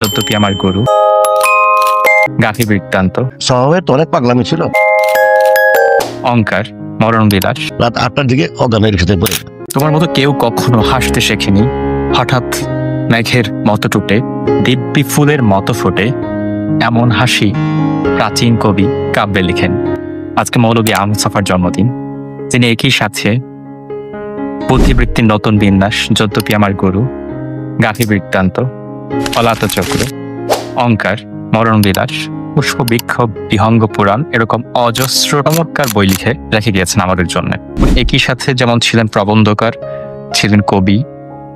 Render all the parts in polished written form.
যদ্যপি আমার গুরু, গাফি বৃত্তান্ত, স্বভাবের তো অনেক পাগলামি ছিল। অঙ্কার, মরণ বিলাস। রাত 8টার দিকে অজ্ঞানের সাথে পড়ে। তোমার মতো কেউ কখনো হাসতে শেখেনি। হঠাৎ মেঘের মতো টুটে, দিব্যি ফুলের মতো ফোটে, এমন হাসি প্রাচীন কবি কাব্যে লিখেন। আজকে মৌলভী আহমদ ছফার জন্মদিন, যিনি একই সাথে বুদ্ধিবৃত্তির নতুন বিন্যাস, যদ্যপি আমার গুরু, গাফি বৃত্তান্ত, পলাত চক্র, অঙ্কার, মরণ বিলাস, পুষ্পবৃক্ষ, বিহঙ্গ পুরাণ, এরকম অজস্র চমৎকার বই লিখে রেখে গিয়েছেন আমাদের জন্য। একই সাথে যেমন ছিলেন প্রবন্ধকার, ছিলেন কবি,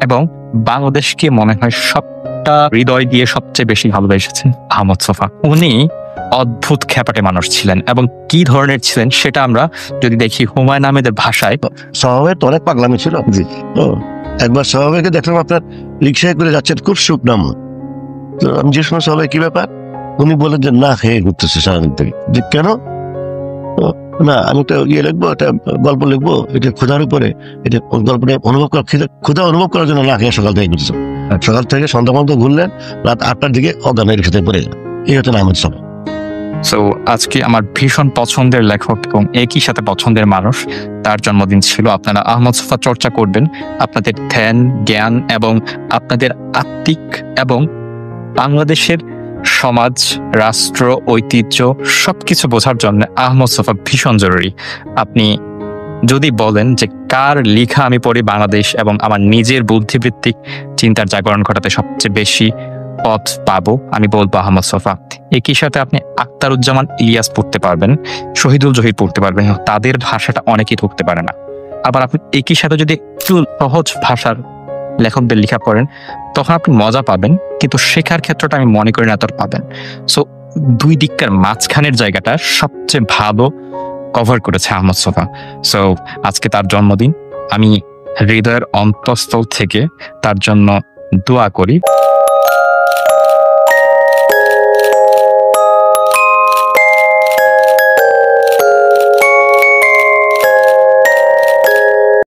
এবং বাংলাদেশকে মনে হয় সবটা হৃদয় দিয়ে সবচেয়ে বেশি ভালোবেসেছেন আহমদ ছফা। উনি অদ্ভুত খ্যাপাটে মানুষ ছিলেন, এবং কি ধরনের ছিলেন সেটা আমরা যদি দেখি হুমায়ুন আহমেদের ভাষায়। স্বভাবের তো অনেক পাগলামি ছিল। ও একবার স্বভাবকে দেখলাম আপনার রিক্সায় করে যাচ্ছেন, খুব শুকনাম। তো আমি যে সময় স্বভাবে কি ব্যাপার, উনি বলেন যে না খেয়ে ঘুরতেছে সারাদিন থেকে। যে কেন? না আমি তো ইয়ে লিখবো, এটা গল্প লিখবো, এটা ক্ষুধার উপরে, এটা গল্পটা অনুভব করা, ক্ষুধা অনুভব করার জন্য না খেয়ে সকাল থেকে ঘুরতেছে। সকাল থেকে সন্ধ্যা পর্যন্ত ঘুরলেন, রাত 8টার দিকে অজ্ঞানের সাথে পড়ে গেলেন। এই হচ্ছে আহমদ ছফা। সো আজকে আমার ভীষণ পছন্দের লেখক এবং একই সাথে পছন্দের মানুষ, তার জন্মদিন ছিল। আপনারা আহমদ ছফা চর্চা করবেন, আপনাদের ধ্যান, জ্ঞান এবং আপনাদের আত্মিক এবং বাংলাদেশের সমাজ, রাষ্ট্র, ঐতিহ্য সবকিছু বোঝার জন্য আহমদ ছফা ভীষণ জরুরি। আপনি যদি বলেন যে কার লেখা আমি পড়ি বাংলাদেশ এবং আমার নিজের বুদ্ধিবৃত্তিক চিন্তার জাগরণ ঘটাতে সবচেয়ে বেশি পথ পাবো, আমি বলবো আহমদ ছফা। একই সাথে আপনি আখতারুজ্জামান ইলিয়াস পড়তে পারবেন, শহীদুল জহির পড়তে পারবেন, তাদের ভাষাটা অনেকেই ধরতে পারে না। আবার আপনি একই সাথে যদি একটু সহজ ভাষার লেখকদের লেখা পড়েন, তখন আপনি মজা পাবেন, কিন্তু শেখার ক্ষেত্রটা আমি মনে করি না এত পাবেন। সো দুই দিককার মাঝখানের জায়গাটা সবচেয়ে ভালো কভার করেছে আহমদ ছফা। সো আজকে তার জন্মদিন, আমি হৃদয়ের অন্তঃস্থল থেকে তার জন্য দোয়া করি।